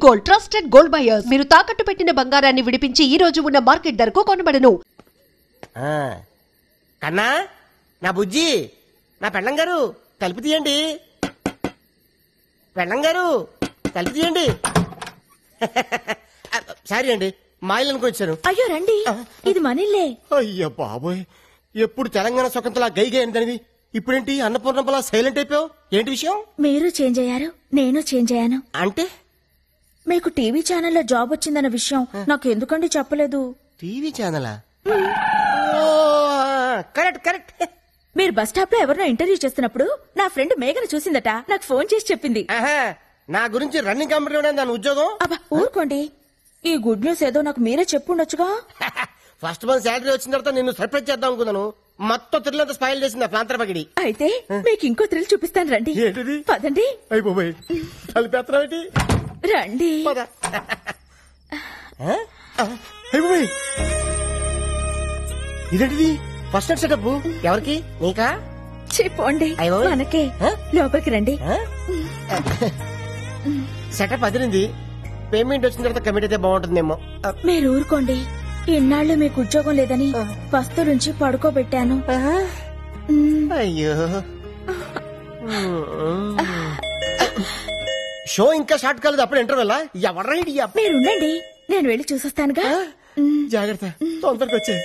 Gold trusted gold buyers. మీరు తాకట్టు పెట్టిన బంగారాన్ని విడిపించి ఈ రోజు ఉన్న మార్కెట్ ధరకు కొనబడను. కన్నా, నా బుజ్జి, నా పెళ్ళం గారు తలుపు తీయండి. పెళ్ళం గారు తలుపు తీయండి. సారీ అండి, మా ఇల్లు అనుకొచ్చాను. అయ్యో రండి, ఇది మనిల్లే. అయ్యో బాబోయ్, ఎప్పుడు తెలంగాణ స్వతంత్ర గైగా ఏంటనివి, ఇప్పుడేంటి అన్నపూర్ణంపలా సైలెంట్ అయిపోయావు? ఏంటి విషయం? మీరు చేంజ్ అయ్యారు, నేను చేంజ్ అయ్యాను. అంటే మీకు టీవీ ఛానల్లో జాబ్ వచ్చిందన్న విషయం నాకు ఎందుకండి చెప్పలేదు? టీవీ ఛానలా? Correct correct. మీరు బస్ స్టాప్ లో ఎవరినో ఇంటర్వ్యూ చేస్తున్నప్పుడు నా ఫ్రెండ్ మేఘన చూసిందట, నాకు ఫోన్ చేసి చెప్పింది. నా గురించి రన్నింగ్ కంపెనీ దాని ఉద్యోగం. అబ్బా ఊరుకోండి, ఈ గుడ్ న్యూస్ ఏదో నాకు మీరే చెప్పుండొచ్చుగా. ఫస్ట్ మంత్ శాలరీ వచ్చిన తర్వాత నిన్ను సర్ప్రైజ్ చేద్దాం అనుకున్నాను. మొత్తం థ్రిల్లంతా స్పాయిల్ చేసింది ప్రాంతర పగిడి. అయితే మీకు ఇంకో థ్రిల్ చూపిస్తాను రండి. ఏంటిది? పదండి. అయిపోయి కలిపేత్రాటి రండి. ఇదేంటిది? ఫస్ట్ నైట్ సెటప్ ఎవరికి? నీకా? చెప్పండి మనకే. లోపలికి రండి. సెటప్ అదిరింది. పేమెంట్ వచ్చిన తర్వాత కమిట్ అయితే బాగుంటుందేమో. మీరు ఊరుకోండి, ఇన్నాళ్ళు మీకు ఉద్యోగం లేదని ఫస్ట్ నుంచి పడుకోబెట్టాను. అయ్యో, షో ఇంకా స్టార్ట్ కాలేదు, అప్పుడు ఇంటర్వెల్. ఎవరైడి? మీరుండండి, నేను వెళ్ళి చూసొస్తానుగా. జాగ్రత్త, తొందరగా వచ్చే.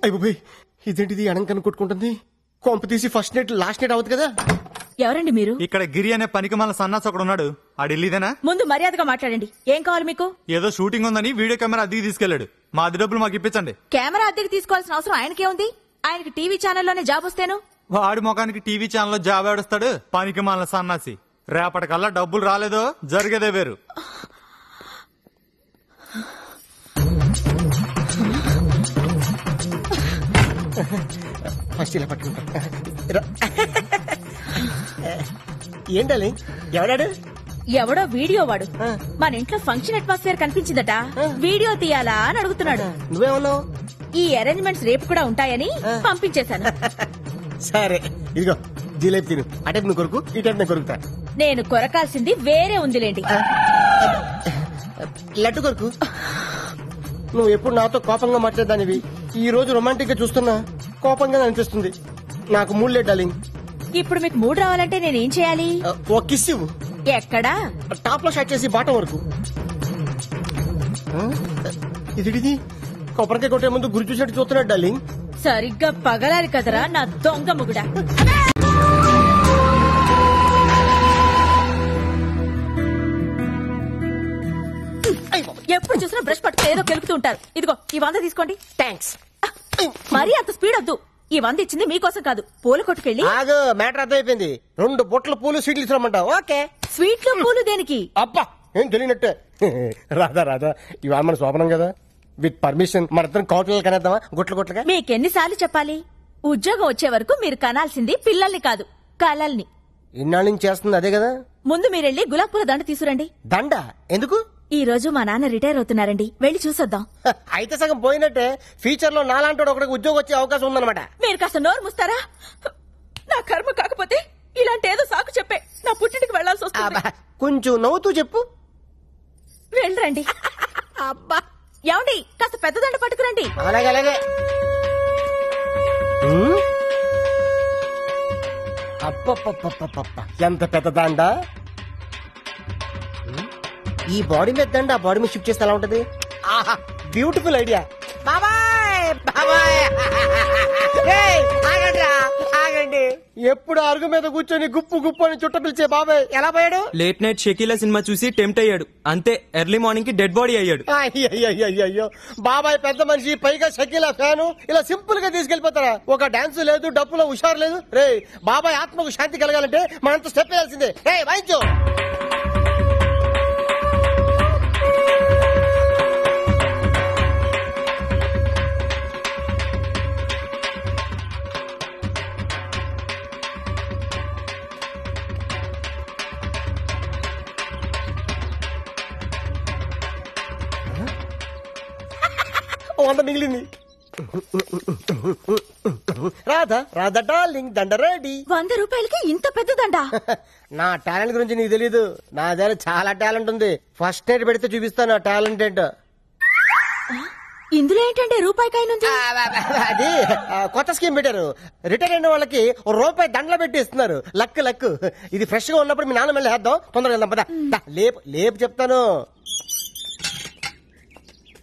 అయిపోయి ఇదేంటిది? అడంకను కొట్టుకుంటుంది. కొంప తీసి ఫస్ట్ నైట్ లాస్ట్ నైట్ అవుతుంది కదా. ఎవరండి మీరు? ఇక్కడ గిరి అనే పనికి మన సన్నాస్ ఒకడు ఉన్నాడు. ఆ ఢిల్లీదేనా? ముందు మర్యాదగా మాట్లాడండి. ఏం కావాలి మీకు? ఏదో షూటింగ్ ఉందని వీడియో కెమెరా అద్దెకి తీసుకెళ్లాడు. మా అద్దె డబ్బులు మాకు ఇప్పించండి. కెమెరా అద్దెకి తీసుకోవాల్సిన అవసరం ఆయనకే ఉంది? ఆయనకి టీవీ ఛానల్లోనే జాబ్ వస్తేను. వాడి ముఖానికి టీవీ ఛానల్లో జాబ్ ఆడుస్తాడు పనికి మన సన్నాసి. రేపటికల్లా డబ్బులు రాలేదో జరిగేదే వేరు. ఫస్ట్ ఇలా పట్టుకుంటా. ఏంటాలి? ఎవడాడు? ఎవడో వీడియో వాడు మన ఇంట్లో ఫంక్షన్ అట్మాస్ఫియర్ కనిపించిందట, వీడియో తీయాలా అని అడుగుతున్నాడు. నువ్వేమన్నావు? ఈ అరేంజ్మెంట్స్ రేపు కూడా ఉంటాయని పంపించేశాను. సరే ఇదిగో జిలేబీ తిను. అటే నువ్వు కొరుకు, ఈ టైప్ నేను కొరుకుతా. నేను కొరకాల్సింది వేరే ఉందిలేండి. లడ్డు కొరుకు. నువ్వు ఎప్పుడు నాతో కోపంగా మాట్లాడదానివి, ఈ రోజు రొమాంటిక్ గా చూస్తున్నా కోపంగా అనిపిస్తుంది. నాకు మూడ్ లేదు డార్లింగ్. ఇప్పుడు మీకు మూడ్ రావాలంటే నేనేం చేయాలి? ఓ కిస్ ఇవ్వు. ఎక్కడా? టాప్ లో స్టార్ట్ చేసి బాటం వరకు. ఇది కొబ్బరికాయ కొట్టే ముందు గురి చూసినట్టు చూస్తున్నాడు డార్లింగ్. సరిగ్గా పగలాలి కదరా నా దొంగ ముగుడా. ఎప్పుడు చూసినా బ్రష్ పట్టుకుని ఏదో కెలుపుతూ ఉంటారు. ఇదిగో ఈ 100 తీసుకోండి. థ్యాంక్స్. మరీ అంత స్పీడ్ వద్దు. ఈ 100 ఇచ్చింది మీకోసం కాదు, పూల కొట్టుకెళ్ళి. ఆగు, మ్యాటర్ అర్థమైపోయింది. 2 బొట్ల పూలు స్వీట్లు ఇస్తామంటావు? ఓకే. స్వీట్లు పూలు దేనికి? అబ్బా ఏం తెలియనట్టే. రాదా ఇవాళ మన శోభనం కదా, విత్ పర్మిషన్ మన ఇద్దరం కౌటలు కనేద్దామా? గుట్లుగా మీకెన్నిసార్లు చెప్పాలి? ఉద్యోగం వచ్చే వరకు మీరు కనాల్సింది పిల్లల్ని కాదు, కలల్ని. ఇన్నాళ్ళ నుంచి చేస్తుంది అదే కదా. ముందు మీరెళ్ళి గులాబ్ పూల దండ తీసుకురండి. దండ ఎందుకు? ఈ రోజు మా నాన్న రిటైర్ అవుతున్నారండి, వెళ్ళి చూసొద్దాం. అయితే సగం పోయినట్టే. ఫ్యూచర్ లో నాలాంటి ఒకటికి ఉద్యోగం వచ్చే అవకాశం ఉందన్నమాట. మీరు కాస్త నోరు ముస్తారా? నా కర్మ కాకపోతే ఇలాంటి ఏదో సాకు చెప్పే నా పుట్టింటికి వెళ్లాల్సి వస్తుంది. కొంచెం నవ్వుతూ చెప్పు. వెళ్ళరండి. అబ్బా ఏమండి, కాస్త పెద్ద దండ పట్టుకురండి. అలాగే. అప్ప ఎంత పెద్ద దండ! ఈ బాడీ మీద దండ ఆ బాడీ మీద షిఫ్ట్ చేస్తే ఎలా ఉంటది? ఆహా, బ్యూటిఫుల్ ఐడియా. ఆగండి. ఎప్పుడు అరుగు మీద కూర్చొని గుప్పు అని చుట్ట పిలిచే బాబాయ్ ఎలా పోయాడు? లేట్ నైట్ షకీలా సినిమా చూసి టెంప్ట్ అయ్యాడు, అంతే ఎర్లీ మార్నింగ్ కి డెడ్ బాడీ అయ్యాడు. అయ్యో బాబాయ్ పెద్ద మనిషి, పైగా షకీలా ఫ్యాను, ఇలా సింపుల్ గా తీసుకెళ్లిపోతారా? ఒక డాన్స్ లేదు, డప్పులో హుషారు లేదు. రే బాబాయ్ ఆత్మకు శాంతి కలగాలంటే మనంత స్టెప్ వేయాల్సిందే. రే వాయించు. వంద మిగిలింది. రాధా డార్లింగ్ దండ రెడీ. 100 రూపాయలకి ఇంత పెద్ద దండ? నా టాలెంట్ గురించి నీకు తెలీదు. నా దగ్గర చాలా టాలెంట్ ఉంది. ఫస్ట్ నైట్ పెడితే చూపిస్తాను నా టాలెంట్ ఏంటో. ఇందులో ఏంటంటే రూపాయి కాయిన్ ఉంది. అది కొత్త స్కీమ్ పెట్టారు. రిటైర్ అయిన వాళ్ళకి రూపాయి దండలు పెట్టి ఇస్తున్నారు. లక్. ఇది ఫ్రెష్ గా ఉన్నప్పుడు మీ నాన్న మళ్ళీ వేద్దాం. తొందరగా వెళ్దాం పద. లేపు చెప్తాను.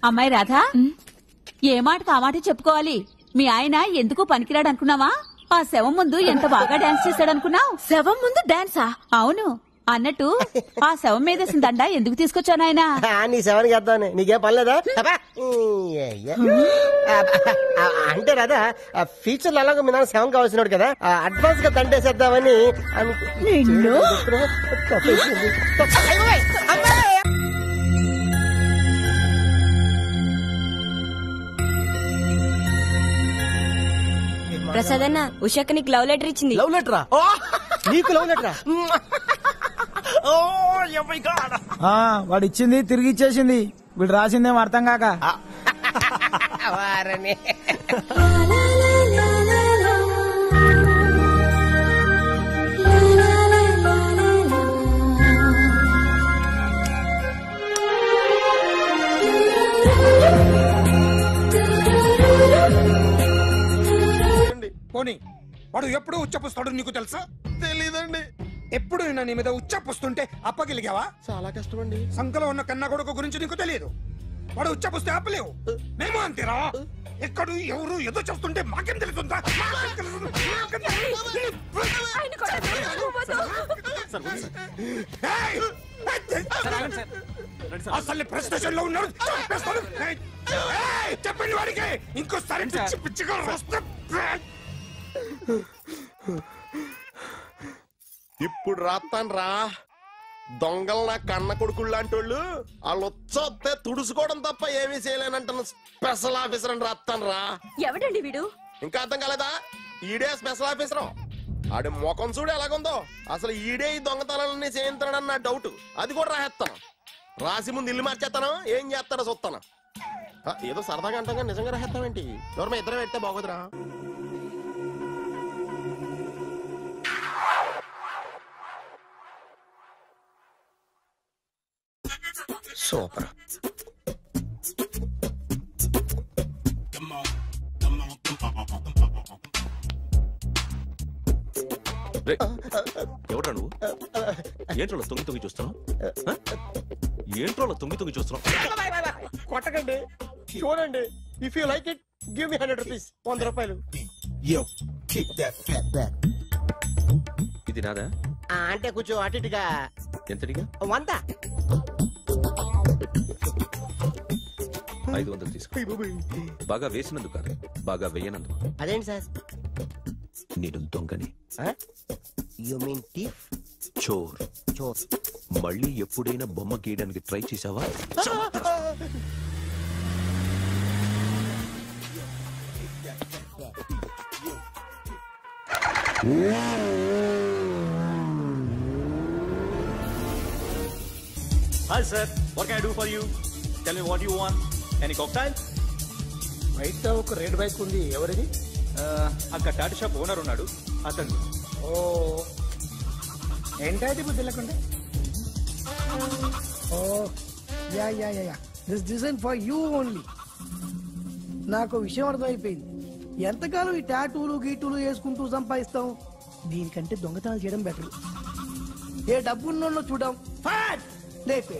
అమ్మాయి రాధా, ఏ మాటకు ఆ మాట చెప్పుకోవాలి. మీ ఆయన ఎందుకు పనికిరాడు అనుకున్నావా? ఆ శవం ముందు ఎంత బాగా డాన్స్ చేశాడనుకున్నావు? శవం ముందు డాన్సా? అవును. అన్నట్టు ఆ శవం మీద దండ ఎందుకు తీసుకొచ్చాను ఆయన? నీ శవానికి వేద్దామని. నీకేం పనిలేదా? అంటే రాదా ఫ్యూచర్ లో అలాగే మీ నాన్న శవం కావాల్సినాడు కదా, అడ్వాన్స్ గా దండేసేద్దామని ప్రసాద్ అన్న, ఉషాక నీకు లవ్ లెటర్ ఇచ్చింది. లవ్ లెటరా? నీకు లవ్ లెటరా? వాడు ఇచ్చింది తిరిగి ఇచ్చేసింది. వీడు రాసిందేమో అర్థం కాక. పోనీ వాడు ఎప్పుడు ఉచ్చపుస్తాడు నీకు తెలుసా? తెలీదండి. ఎప్పుడు నీ మీద ఉచ్చపుస్తుంటే అప్పగలిగావా? చాలా కష్టం అండి. సంకలో ఉన్న కన్న కొడుకు గురించి నీకు తెలియదు. వాడు ఉచ్చపుస్తే ఆపలేవు. మేము అంతేరా. ఎక్కడు ఎవరు ఏదో చేస్తుంటే మాకేం తెలుస్తుందా? అసలు ప్రెస్టేషన్ లో ఉన్నాడు. చెప్పండి వాడికి ఇంకోసారి పిచ్చిగా వస్తే. ఇప్పుడు రాత్తాను రా. దొంగలు నా కన్న కొడుకులు లాంటి వాళ్ళు వాళ్ళు వచ్చొస్తే తుడుచుకోవడం తప్ప ఏమీ చేయలేనంటున్న స్పెషల్ ఆఫీసర్ అని రాత్తాను రా. ఎవడండి వీడు? ఇంకా అర్థం కాలేదా? ఈడే స్పెషల్ ఆఫీసర్. ఆడి ముఖం చూడు ఎలాగుందో. అసలు ఈడే ఈ దొంగతనాలన్నీ చేయించాడని నా డౌట్. అది కూడా రాసేస్తాను. రాసి ముందు ఇల్లు మార్చేస్తాను. ఏం చేస్తాడో చూస్తాను. ఏదో సరదాగా అంటాం కానీ నిజంగా రాసేస్తామేంటి? ఎవరు ఇద్దరం పెడితే బాగోదురా. సూపర్. ఎవడ్రా నువ్వు? ఏంట్రోలో తొంగి చూస్తున్నావు? ఏంట్రోలో తొంగి చూస్తున్నావు? కొట్టకండి, చూడండి. If you like it give me 100 rupees. 100 రూపాయలు. ఇది నాదా? అంటే కొంచెం అటు ఇటుగా. ఎంతడిగా? 100. 500 తీసుకో. బాగా వేసినందుకు కాదు, బాగా వేయనందుకు. అదేంటి సార్? నేను దొంగని. You mean thief? చోర్. మళ్ళీ ఎప్పుడైనా బొమ్మ గీయడానికి ట్రై చేసావా? Hi sir, what can I do for you? Tell me what you want. Any cocktail? బయట ఒక రెడ్ బైక్ ఉంది. ఎవరిది? అక్కడ టాటా షాప్ ఓనర్ ఉన్నాడు, అతను. ఓ ఏంటది బుద్ధి లేకుండా? Oh yeah yeah yeah this design for you only. నాకు విషయం అర్థమైపోయింది. ఎంతకాలం ఈ టాటూలు గీటూలు వేసుకుంటూ సంపాదిస్తాం? దీనికంటే దొంగతనాలు చేయడం బెటర్. ఏ డబ్బున్నోళ్ళు చూడడం ఫాట్ లేపే,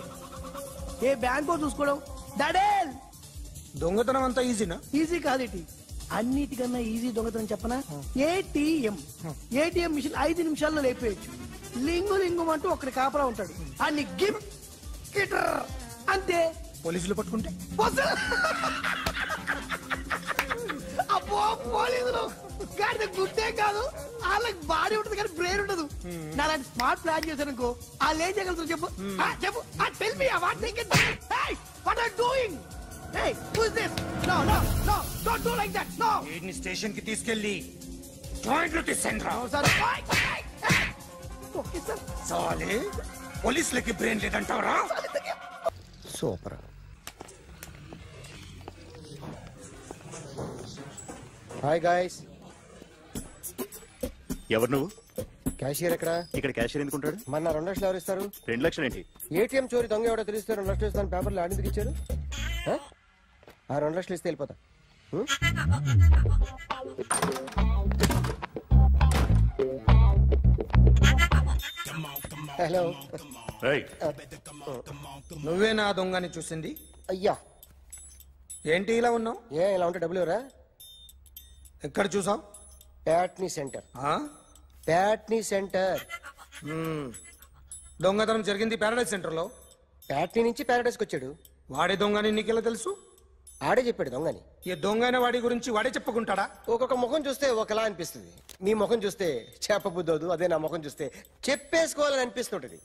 ఏ బ్యాంకో చూసుకోవడం దడేల్. దొంగతనం అంతా ఈజీనా? ఈజీ కాదేటి, అన్నిటికన్నా ఈజీ దొంగతనం చెప్పనా? ఏటీఎం మిషన్ 5 నిమిషాల్లో లేపేయచ్చు. లింగు అంటూ ఒకటి కాపలా ఉంటాడు. అన్ని గిమ్ గిటర్ అంతే. పోలీసులు పట్టుకుంటే అబ్బో పోలీసులు గాడి గుర్తే కాదు, వాళ్ళకి బాడీ ఉంటుంది కానీ బ్రెయిన్ ఉండదు. నాలాంటి స్మార్ట్ ప్లాన్ చేశానుకో వాళ్ళు ఏం చేయగలుగుతారు చెప్పు? చెప్పు. Tell me what they can. Hey what are doing? Hey who is this? No no no don't do like that. No. వీడిని స్టేషన్ కి తీసుకెళ్ళి జాయింట్లు తీసేంద్రా. Okay sir. సాలే పోలీసులకి బ్రెయిన్ లేదంటావరా? సూపర్. Hi guys. ఎవరు నువ్వు? క్యాషియర్ ఎక్కడ? ఇక్కడ క్యాషియర్ ఎందుకుంటాడు? మన 2 లక్షలు ఎవరు ఇస్తారు? 2 లక్షలు ఏంటి? ఏటీఎం చోరీ దొంగ ఎవడో తెలిస్తే 2 లక్షలు ఇస్తాను పేపర్లో ఆడిందుకు ఇచ్చారు. ఆ 2 లక్షలు ఇస్తే వెళ్ళిపోతా. హలో. నువ్వే నా దొంగని చూసింది? అయ్యా ఏంటి ఇలా ఉన్నావు? ఇలా ఉంటే డబ్బులు ఎవరా? ఎక్కడ చూసావు? ప్యాట్నీ సెంటర్. ప్యాట్నీ సెంటర్. దొంగతనం జరిగింది ప్యారడైజ్ సెంటర్ లో. ప్యాట్నీ నుంచి ప్యారడైజ్కి వచ్చాడు. వాడే దొంగని నీకెలా తెలుసు? ఆడే చెప్పాడు దొంగని. ఈ దొంగైన వాడి గురించి వాడే చెప్పుకుంటాడా? ఒక్కొక్క ముఖం చూస్తే ఒకలా అనిపిస్తుంది. నీ ముఖం చూస్తే చెప్పబుద్దోదు, అదే నా ముఖం చూస్తే చెప్పేసుకోవాలని అనిపిస్తుంటది.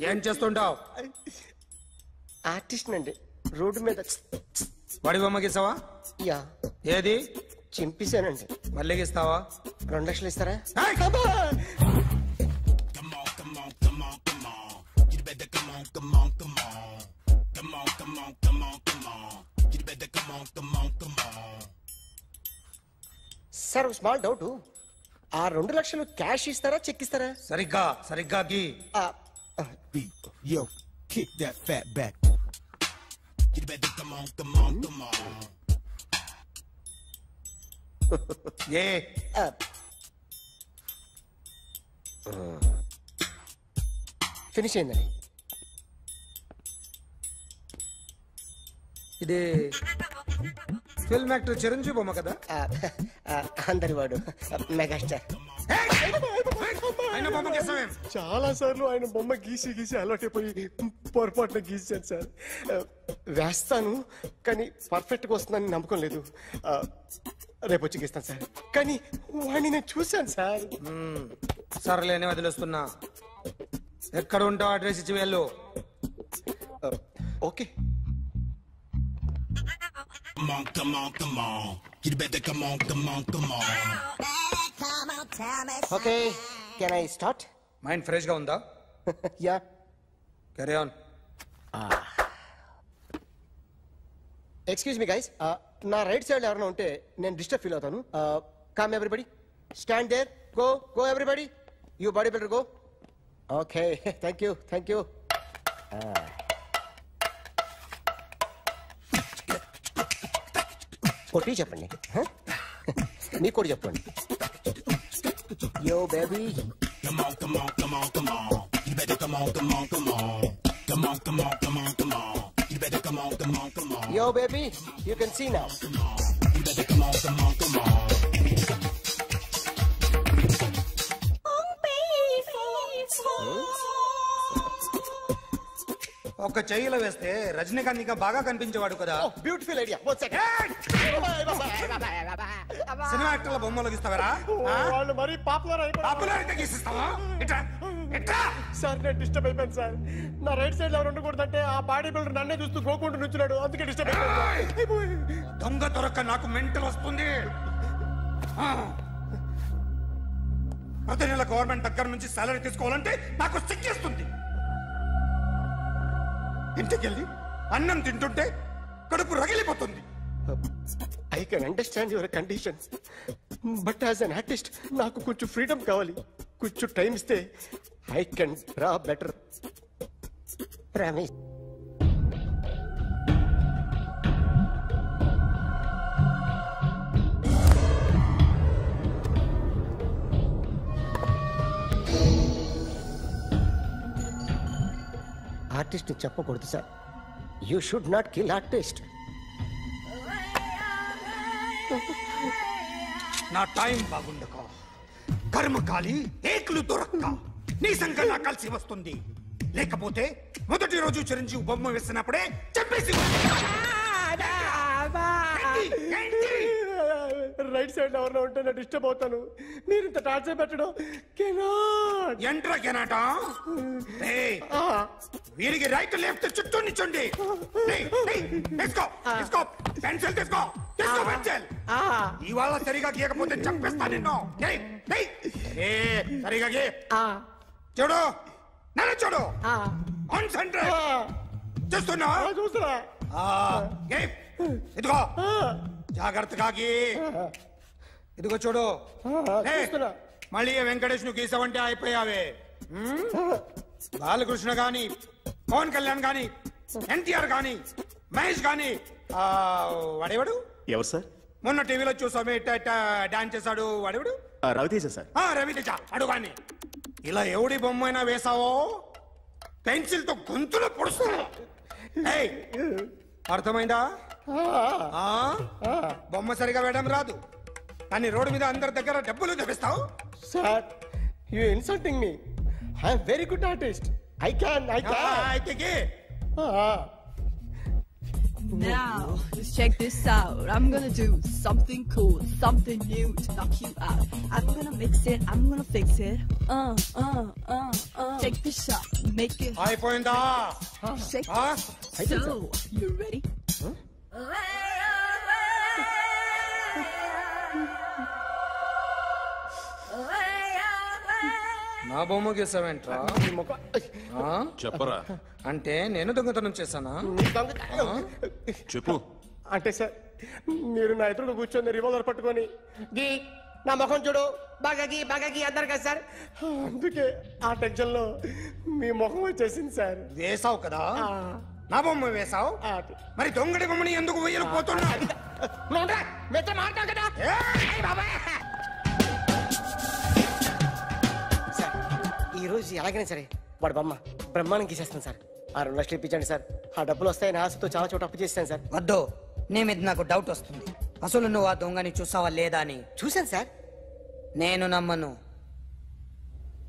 ఏం చేస్తుంటావు? ఆర్టిస్ట్ అండి. రోడ్డు మీద వాడి బొమ్మ గీసావా? యా. ఏది? చింపేశానండి. మళ్ళీ గీస్తావా? 2 లక్షలు ఇస్తారా? సార్ స్మాల్ డౌట్, ఆ 2 లక్షలు క్యాష్ ఇస్తారా చెక్ ఇస్తారా? సరిగ్గా గీ. Yo, kick that fat back. You better come on. Finish అయిందండి. ఇది ఫిల్మ్ యాక్టర్ చిరంజీవి బొమ్మ కదా? అందరి వాడు మెగాస్టార్. చాలా సార్లు ఆయన బొమ్మ గీసి అలవాటైపోయి పొరపాటున గీసాను సార్. వేస్తాను కానీ పర్ఫెక్ట్ గా వస్తుందని నమ్మకం లేదు. రేపు వచ్చి గీస్తాను సార్. కానీ వాడిని నేను చూశాను సార్. సర్లేని వదిలేస్తున్నా. ఎక్కడ ఉంటావు అడ్రస్ ఇచ్చి వెళ్ళు. Okay. Come on. You better come on. Okay, can I start? Mind fresh గా ఉందా? Yeah. Carry on. Excuse me guys, నా రైట్ సైడ్ ఎవరైనా ఉంటే నేను డిస్టర్బ్ ఫీల్ అవుతాను. Come everybody, stand there, go everybody, you body builder go. Okay, thank you. కొట్టి చెప్పండి. నీకు కూడా చెప్పండి. Yo baby. Come on. You better come on. Come on. You better come on. Yo baby, you can see now. You better come on. ఒక చెయ్యిలో వేస్తే రజనీకాంత్ ఇంకా బాగా కనిపించేవాడు కదా. Beautiful idea. సినిమా యాక్టర్ల బొమ్మలు గీస్తావరా? వాళ్ళు మరీ పాపులారిటీ గీసిస్తావా? సార్ నేను డిస్టర్బ్ అయిపోయాను సార్. నా రైట్ సైడ్ ఎవరు ఉండకూడదంటే ఆ బాడీ బిల్డర్ నన్నే చూస్తూ గోకుంటూ నుంచున్నాడు, అందుకే డిస్టర్బ్ అయిపోయాను. దొంగ దొరక్క నాకు మెంటల్ వస్తుంది. ప్రతి నెల గవర్నమెంట్ దగ్గర నుంచి సాలరీ తీసుకోవాలంటే నాకు సిగ్గేస్తుంది. ఇంటికెళ్ళి అన్నం తింటుంటే కడుపు రగిలిపోతుంది. I can understand your condition, but as an artist నాకు కొంచెం ఫ్రీడమ్ కావాలి. కొంచెం టైం ఇస్తే I can draw better. Promise. Artist చెప్పకూడదు sir. You should not kill artist. నా టైం బాగుండక కర్మకాలి ఏకులు దొరక్క నీ సంఘటన కలిసి వస్తుంది. లేకపోతే మొదటి రోజు చిరంజీవి బొమ్మ వేసినప్పుడే చెప్పేసి. రైట్ సైడ్ ఎవరిలో ఉంటే నేను డిస్టర్బ్ అవుతాను. మీరు ఇంత టార్చర్ పెట్టడం కెనాట్. ఎంట్రా కెనాట. వీరికి రైట్ లెఫ్ట్ చుట్టూ నిచ్చండి. పెన్సిల్ తీసుకో. పెన్సిల్ ఇవాళ సరిగా గీయకపోతే చంపేస్తా నిన్ను. సరిగా గీ. చూడు, నన్ను చూడు. కాన్సంట్రేట్ చూస్తున్నా. చూస్తున్నా. ఇదిగో జాగ్రత్తగా గీ. ఇదిగో చూడు. లే, మళ్ళీ వెంకటేష్ ను గీసావంటే అయిపోయావే. బాలకృష్ణ గాని, పవన్ కళ్యాణ్ గాని, ఎన్టీఆర్ గాని, మహేష్ గాని, వాడేవాడు ఎవరు సార్? మొన్న టీవీలో చూసామే డాన్స్ చేశాడు వాడేవాడు? రవితేజ సార్. రవితేజ అడుగాని. ఇలా ఎవడి బొమ్మైనా వేసావో పెన్సిల్ తో గొంతులో పొడుస్తావు. అర్థమైందా? బొమ్మ సరిగా వేయడం రాదు కానీ రోడ్డు మీద అందరి దగ్గర డబ్బులు తెప్పిస్తావు. Sir you insulting me. I am very good artist. I can. Now, let's check this out. I'm gonna do something cool, something new to knock you out. I'm gonna mix it, I'm gonna fix it. Take this shot, make it. అయిపోయిందా? Shake it. So, you ready? నా బొమ్మ గీసావేంట్రా? చెప్పరా. అంటే నేను దొంగతనం చేశానా? చెప్పు. అంటే సార్ మీరు నా ఎదురు కూర్చొని రివాల్వర్ పట్టుకొని గీ నా ముఖం చూడు బాగా గీ అన్నారు కదా సార్. అందుకే ఆ టెన్షన్ లో మీ ముఖం వచ్చేసింది సార్. వేసావు కదా, నా బొమ్మ వేసావు. మరి దొంగడి బొమ్మని ఎందుకు వేయలు పోతున్నా? ఈ రోజు ఎలాగైనా సరే వాడు బొమ్మ బ్రహ్మాండం గీసేస్తాను సార్. 6 లక్షలు ఇప్పించండి సార్. ఆ డబ్బులు వస్తాయని ఆశతో చాలా చోట అప్పు చేస్తాను సార్. వద్దు, నీ మీద నాకు డౌట్ వస్తుంది. అసలు నువ్వు ఆ దొంగని చూసావా లేదా అని. చూశాను సార్. నేను నమ్మను.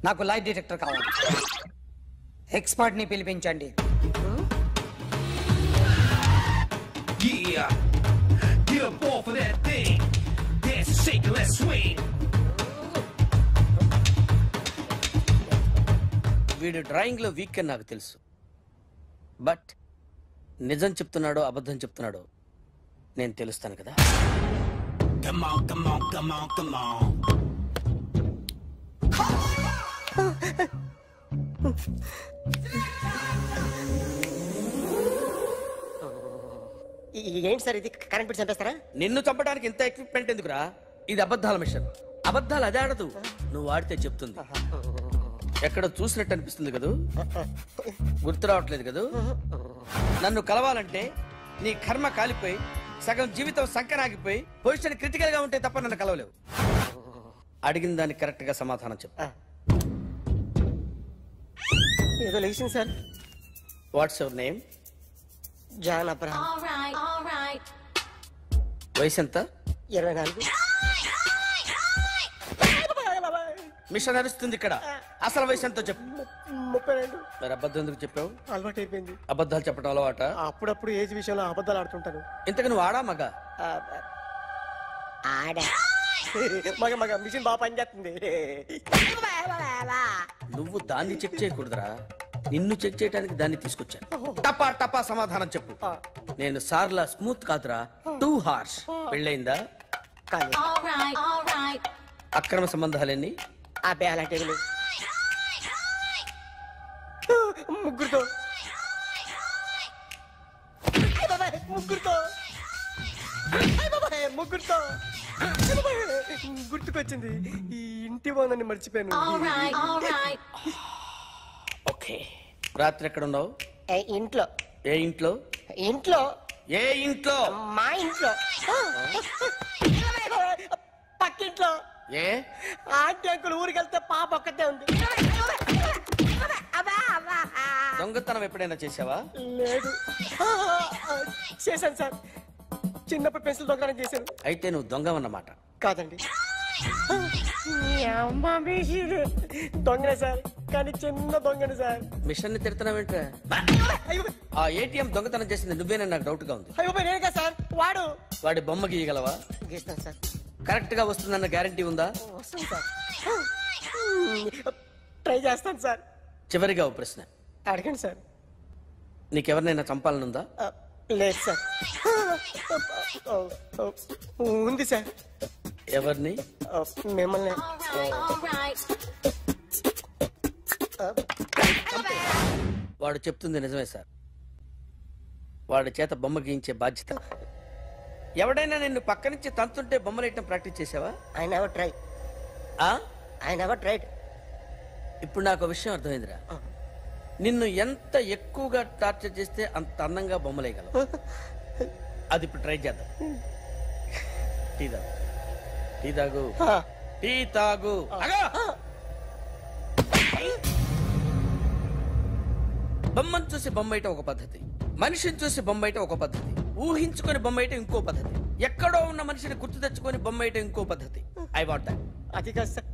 నాకు లైట్ డిటెక్టర్ కావాలి. ఎక్స్పర్ట్ ని పిలిపించండి. వీడు డ్రాయింగ్ లో వీక్ అని నాకు తెలుసు. బట్ నిజం చెప్తున్నాడో అబద్ధం చెప్తున్నాడో నేను తెలుస్తాను కదా. ఏంటి సార్ ఇది? కరెంట్ బిల్ చంపేస్తారా? నిన్ను చంపడానికి ఇంత ఎక్విప్మెంట్ ఎందుకురా? ఇది అబద్ధాల మిషన్. అబద్ధాలు అదే ఆడదు, నువ్వు ఆడితే చెప్తుంది. ఎక్కడ చూసినట్టు అనిపిస్తుంది కదూ? గుర్తు రావట్లేదు కదూ? నన్ను కలవాలంటే నీ కర్మ కాలిపోయి సగం జీవితం సంకరాగిపోయి పొజిషన్ క్రిటికల్ గా ఉంటే తప్ప నన్ను కలవలేవు. అడిగిన దానికి కరెక్ట్ గా సమాధానం చెప్పు. ఏదో లేచింది sir. What's your name? John Abraham. వయసు ఎంత? 24. మిషన్ నడుస్తుంది ఇక్కడ. అసలు వయసు ఎంతో చెప్పు. 32. మరి అబద్ధం ఎందుకు చెప్పావు? అలవాటు అయిపోయింది. అబద్ధాలు చెప్పడం అలవాట? అప్పుడప్పుడు ఏజ్ విషయంలో అబద్ధాలు ఆడుతుంటాను. ఇంతకు నువ్వు ఆడా మగ? ఆడా. మగ మిషన్ బాగా పనిచేస్తుంది. నువ్వు దాన్ని చెక్ చేయకూడదురా, నిన్ను చెక్ చేయడానికి దాన్ని తీసుకొచ్చాను. టపా టపా సమాధానం చెప్పు. నేను సార్లా స్మూత్ కాదురా, టూ హార్ష్. పెళ్ళయిందా? అక్రమ సంబంధాలన్నీ? ముగ్గురుతో గుర్తుకొచ్చింది. ఈ ఇంటి బాగుందని మర్చిపోయాను. ఓకే. రాత్రి ఎక్కడ ఉన్నావు? ఇంట్లో. ఏ ఇంట్లో? ఇంట్లో. ఏ ఇంట్లో? మా ఇంట్లో. పక్కింట్లో. ఏ ఆంటీ అంకుల్ ఊరికి వెళ్తే పాప ఒక్కతే ఉంది. దొంగతనం ఎప్పుడైనా చేసావా? లేదు. చేశాను సార్. చిన్నప్పుడు పెన్సిల్ దొంగతనం చేశాను. అయితే నువ్వు దొంగవన్నమాట. కాదండి, దొంగనే సార్, కానీ చిన్న దొంగని సార్. మిషన్ ని తిడుతున్నావేంట్రా? ఆ ఏటీఎం దొంగతనం చేసింది నువ్వేనని నాకు డౌట్ గా ఉంది. నేనే సార్. వాడి బొమ్మ గీయగలవా? గీస్తాను సార్. కరెక్ట్ గా వస్తుందన్న గ్యారంటీ ఉందా? వస్తుంది సార్. ట్రై చేస్తాను సార్. చివరిగా ఓ ప్రశ్న అడగండి సార్. నీకెవరినైనా చంపాలనుందా? లేదు సార్. ఉంది సార్. ఎవరిని? మిమ్మల్ని. వాడు చెప్తుంది నిజమే సార్. వాడి చేత బొమ్మ గీయించే బాధ్యత ఎవడైనా నిన్ను పక్క నుంచి తంతుంటే బొమ్మలేయటం ప్రాక్టీస్ చేసావా? I never try. I never tried. ఇప్పుడు నాకు విషయం అర్థమైందిరా. నిన్ను ఎంత ఎక్కువగా టార్చర్ చేస్తే అంత అందంగా బొమ్మలేయగలవు. అది ఇప్పుడు ట్రై చేద్దాం. టీ తాగు, టీ తాగు, టీ తాగు. బొమ్మను చూసి బొమ్మయటం ఒక పద్ధతి, మనిషిని చూసి బొమ్మయటం ఒక పద్ధతి, ఊహించుకొని బొమ్మయటం ఇంకో పద్ధతి, ఎక్కడో ఉన్న మనిషిని గుర్తు తెచ్చుకొని బొమ్మయటం ఇంకో పద్ధతి. I want that. అది కాదు సార్.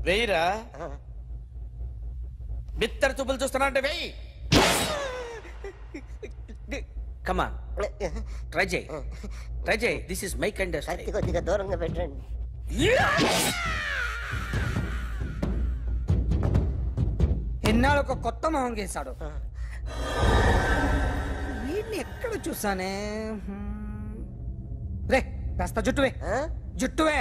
వెయ్యిరా. బిత్తర చూపులు చూస్తున్నా అంటే వెయ్యి. కమాన్, ట్రై చేయి, ట్రై చేయి. This is my kind of style. కొద్దిగా దూరంగా పెట్టండి. ఎన్నాళ్ళు ఒక కొత్త మొహం గీసాడు. వీడిని ఎక్కడ చూసానే? రే కాస్త జుట్టువే, జుట్టువే.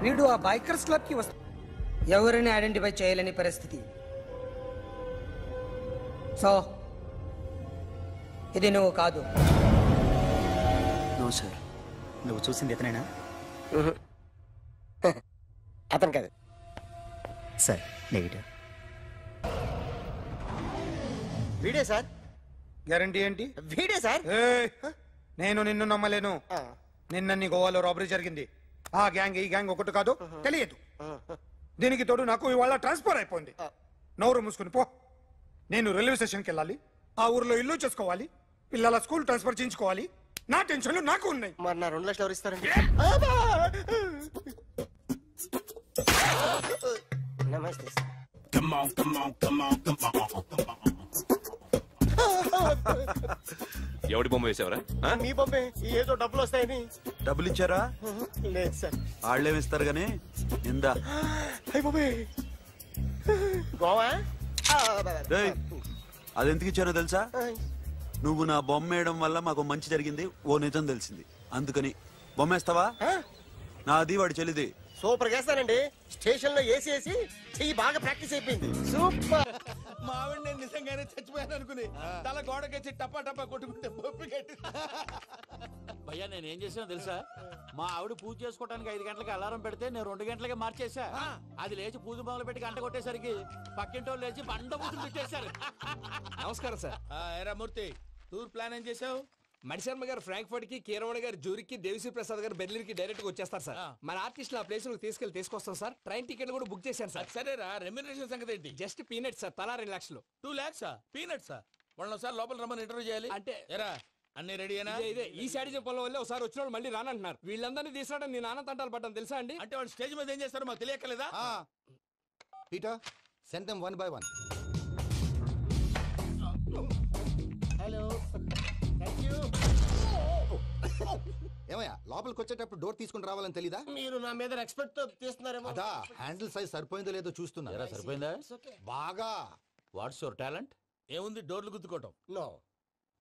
వీడు ఆ బైకర్స్ క్లబ్ కి వస్తా, ఎవరిని ఐడెంటిఫై చేయలేని పరిస్థితి. సో ఇది నువ్వు కాదు. నో సార్, నువ్వు చూసింది ఇతనేనా? అతను కాదు సార్, నెగిటివ్. వీడే సార్. గ్యారంటీ ఏంటి? వీడే సార్. నేను నిన్ను నమ్మలేను. నిన్న గోవాలో రాబరీ జరిగింది. ఆ గ్యాంగ్ ఈ గ్యాంగ్ ఒకటి కాదు, తెలియదు. దీనికి తోడు నాకు ఇవాళ ట్రాన్స్ఫర్ అయిపోయింది. నోరు మూసుకుని పో. నేను రైల్వే స్టేషన్కి వెళ్ళాలి, ఆ ఊర్లో ఇల్లు చేసుకోవాలి, పిల్లల స్కూల్ ట్రాన్స్ఫర్ చేయించుకోవాలి. నా టెన్షన్లు నాకు ఉన్నాయి. మరి నా 2 లక్షలు ఎవరు ఇస్తారండి? నమస్తే. ఎవడి బొమ్మ వేసావరా? మీ బొమ్మే. ఏదో డబ్బులు వస్తాయని. డబ్బులు ఇచ్చారా? లేదు సార్. వాళ్ళేమిస్తారు గానీ ఇందా. గోవా అది ఎందుకు ఇచ్చానో తెలుసా? నువ్వు నా బొమ్మ వేయడం వల్ల మాకు మంచి జరిగింది, ఓ నిజం తెలిసింది. అందుకని బొమ్మేస్తావా? నాది వాడి చెల్లిది. సూపర్ చేస్తానండి. స్టేషన్ లో ఏసీ వేసి చెయ్యి బాగా ప్రాక్టీస్ అయిపోయింది. సూపర్. మా ఆవిడ నేను నిజంగానే చచ్చిపోయాను అనుకుని తల గోడకొచ్చి టపా టపా కొట్టుకుంటే పప్పు కట్టి. భయ్యా నేనేం చేసానో తెలుసా? మా ఆవిడ పూజ చేసుకోవడానికి 5 గంటలకి అలారం పెడితే నేను 2 గంటలకి మార్చేసా. అది లేచి పూజ మొదలు పెట్టి గంట కొట్టేసరికి పక్కింటోళ్ళు లేచి బండ పూజలు పెట్టేశారు. నమస్కారం సార్. ఎరా మూర్తి, టూర్ ప్లాన్ ఏం చేసావు? మణిశర్మ గారు ఫ్రాంక్ఫర్ట్ కి, కీరవాణి గారు జూరిక్, దేవిశ్రీ ప్రసాద్ గారు బెర్లిన్ కి డైరెక్ట్ గా వచ్చేస్తారు సార్. మన ఆర్టిస్ట్ ఆ ప్లేస్ తీసుకొస్తాం సార్. ట్రైన్ టికెట్ కూడా బుక్ చేశాను సార్. సరేరా, రెమ్యూనరేషన్ సంగతి ఏంటి? జస్ట్ పీనట్స్ సార్, తలా 2 లక్షలు. 2 lakhs పీనట్సా? వాళ్ళని ఒకసారి లోపల రమ్మని ఇంటర్వ్యూ చేయాలి. అంటే ఎరా అన్ని రెడీ అయినా? ఇదే ఈ శాడిజం పొలం వల్లే ఒకసారి వచ్చిన వాళ్ళు మళ్ళీ రానంటున్నారు. వీళ్ళందరినీ తీసుకురావడం నేను నాన్న తంటాలు పడ్డాను తెలుసా అండి. అంటే వాళ్ళు స్టేజ్ మీద ఏం చేస్తారో మాకు తెలియక్కలేదా? Peter, send them 1 by 1. Hello, thank you. ఏమయ్యా, లోపలికి వచ్చేటప్పుడు డోర్ తీసుకుని రావాలని తెలీదా? మీరు నా మీద ఎక్స్పెక్ట్ తో తీస్తున్నారేమో. అదా, హ్యాండిల్ సైజ్ సరిపోయిందో లేదో చూస్తున్నా. సరిపోయిందా? బాగా. What's your talent? ఏముంది, డోర్లు గుద్దుకోవటం. No,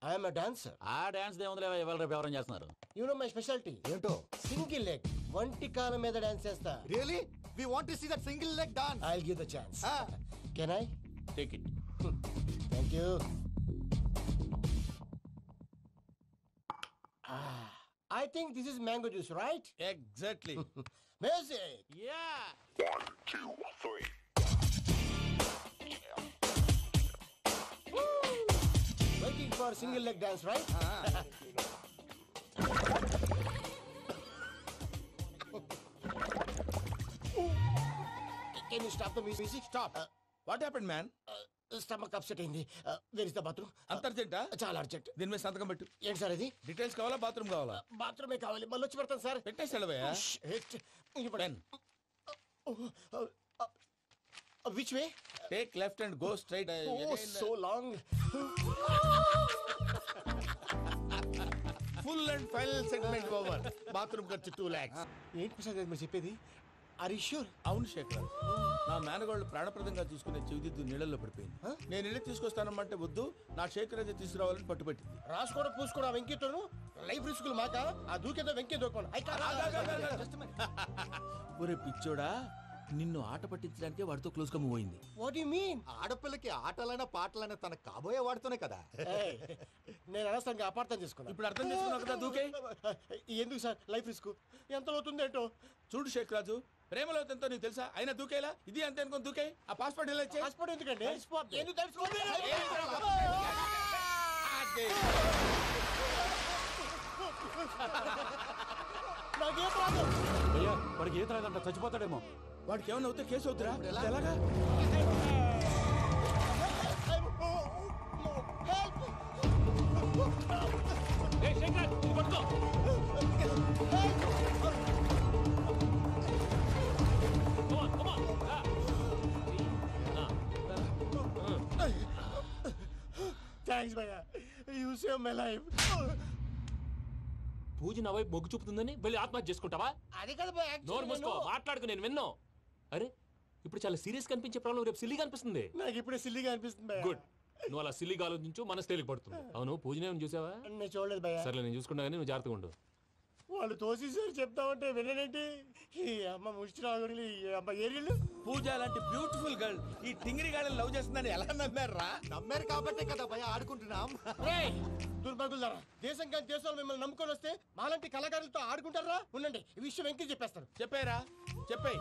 I'm a dancer. ఆ డాన్స్ దేవుందిలే, ఇవాళ రేపు ఎవరైనా చేస్తున్నారు. యు నో మై స్పెషాలిటీ ఏంటో? సింగిల్ లెగ్, వంటి కాలం మీద డాన్స్ చేస్తా. Really? We want to see that single leg dance. I will give the chance. Can I take it? Thank you. I think this is mango juice, right? Exactly. Music. Yeah. 1, 2, 3. Waiting for single leg dance, right? Can you stop the music? Stop. What happened, man? Stomach upset అయింది. Where is the bathroom? అంత అర్జెంటా? చాలా urgent. దీని మీద సంతకం పెట్టు. ఏంటి sir ఇది? డీటెయిల్స్ కావాలా, బాత్రూమ్ కావాలా? బాత్రూమే కావాలి. మళ్ళీ వచ్చి పెడతాను సార్. పెట్టేసాడవయ్యా. Which way? Take left and go straight. Oh so long. Full and final segment over. Bathroom ఖర్చు 2 lakhs. ఏంటి ప్రసాద్ మీరు చెప్పేది? అవును శేఖర్, నా మేనగాళ్ళు ప్రాణప్రదంగా చూసుకునే చెవిదిద్దు నీళ్ళల్లో పడిపోయింది. నేను ఇల్లు తీసుకొస్తానమ్మంటే వద్దు, నా శేఖర్ అయితే తీసుకురావాలని పట్టుబట్టింది. రాసుకోవడం పూసుకోవడం వెంకీతోను లైఫ్ రిస్కులు మాక ఆ దూకేదో వెంకీ దూకోను. ఒరే పిచ్చోడా, నిన్ను ఆట పట్టించడానికి వాడితో క్లోజ్ గా మూవ్ అయింది. What you mean? ఆడపిల్లకి ఆటలైనా పాటలైనా తన కాబోయే వాడుతూనే కదా. నేను అనవసరంగా అపార్థం చేసుకున్నా. ఇప్పుడు అర్థం చేసుకున్నావు కదా, దూకే. ఎందుకు సార్ లైఫ్ రిస్క్ ఎంత అవుతుంది ఏంటో? చూడు షేక్ రాజు, ప్రేమలో ఎంతో నీకు తెలుసా? అయినా దూకేలా, ఇది అంతే అనుకుని దూకే. ఆ పాస్పోర్ట్ ఎలా ఇచ్చే? పాస్పోర్ట్ ఎందుకండి? ఎందుకు తెలుసుకోండి. నాకేం ప్రాబ్లం? అయ్యా, వాడికి ఈత రాదంట, చచ్చిపోతాడేమో. వాడికి ఏమన్నా అవుతే కేసు అవుతురా? ఎలాగా? థ్యాంక్స్ భయ్యా, యూ సేవ్ మై లైఫ్. పూజ నా వైపు మొగ్గు చూపుతుందని వెళ్ళి ఆత్మహత్య చేసుకుంటావా? అది కదా భయ్యా. నోరు మూసుకో, మాట్లాడుకు, నేను విన్నో. అరే ఇప్పుడు చాలా సీరియస్ కనిపించే ప్రాబ్లం రేపు సిల్లీగా అనిపిస్తుంది. నాకు ఇప్పుడే సిల్లీగా అనిపిస్తుంది. గుడ్, నువ్వు అలా సిల్లీగా ఆలోచించు, మనసు తేలిక పడుతుంది. అవును, పూజనే చూసావా? నేను చూడలేదు భయ్యా. సర్లే, నేను చూసుకున్నా కానీ నువ్వు జాగ్రత్తగా ఉండు. వాళ్ళు తోసేసారు చెప్తామంటే విననేంటి? ఈ అమ్మ ముష్టి రాగుడి అమ్మ ఏరియలు. పూజ లాంటి బ్యూటిఫుల్ గర్ల్ ఈ టింగిరి గాడిని లవ్ చేస్తుందని ఎలా నమ్మారా? నమ్మారు కాబట్టే కదా భయ ఆడుకుంటున్నాం. దుర్భగులారా, దేశం కానీ దేశాలు మిమ్మల్ని నమ్ముకొని వస్తే మాలాంటి కళాకారులతో ఆడుకుంటారా? ఉండండి, ఈ విషయం వెంకీ చెప్పేస్తారు. చెప్పారా? చెప్పేయ్.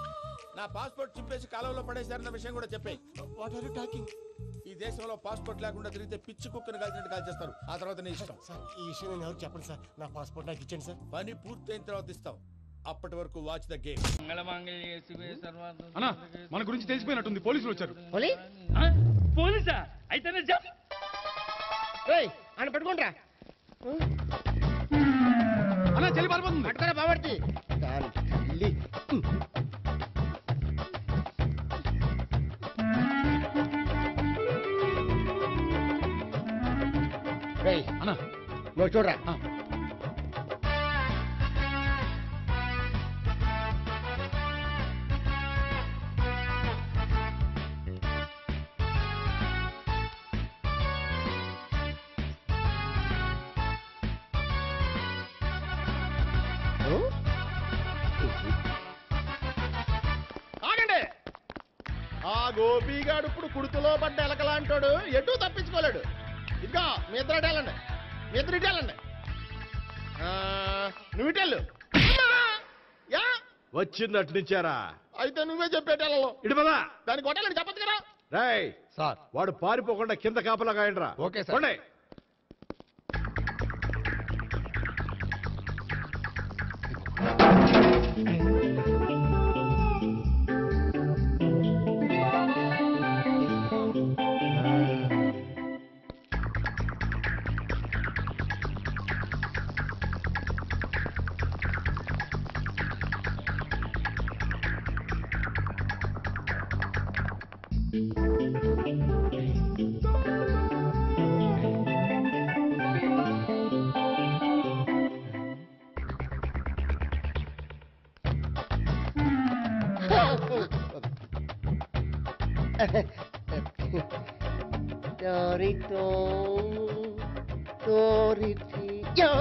నా పాస్పోర్ట్ చింపేసి కాలంలో పడేశారన్న విషయం కూడా చెప్పేయ్. What are you talking? ఈ దేశంలో పాస్పోర్ట్ లేకుండా తిరిగితే పిచ్చి కుక్కను కాల్చినట్టు కాల్చేస్తారు. ఆ తర్వాత నీ ఇష్టం. సార్, ఈ విషయం నేను ఎవరికి చెప్పండి సార్. నా పాస్పోర్ట్ నాకు ఇచ్చండి సార్. పని పూర్తయిన తర్వాత ఇస్తాం. అప్పటి వరకు వాచ్ ద గేమ్. అన్నా, మన గురించి తెలిసిపోయినట్టుంది, పోలీసులు వచ్చారు. పోలీసా? అయితేనే ఆయన పట్టుకుంటా అన్నా, చెల్లి పారిపోతుంది. పట్టుకురా బాబర్తి. అన్నా, నువ్వు చూడరా. ఆగండి. ఆ గోపిగాడు ఇప్పుడు కుడుతులో పడ్డ ఎలకలాంటాడు, ఎటు తప్పించుకోలేడు. ఇదిగో మీ ఇద్దరు ఇటెళ్ళండి, మీ ఇద్దరు ఇటెళ్ళండి. నువ్వు ఇటెళ్ళు. యా వచ్చిందట్టు నుంచారా? అయితే నువ్వే చెప్పేటెళ్ళలో ఇటు పదా. దానికి కొట్టాలని చెప్పచ్చు కదా. రేయ్ సార్, వాడు పారిపోకుండా కింద కాపలా కాయండిరా. Okay sir. Dorito, Doriti, yo.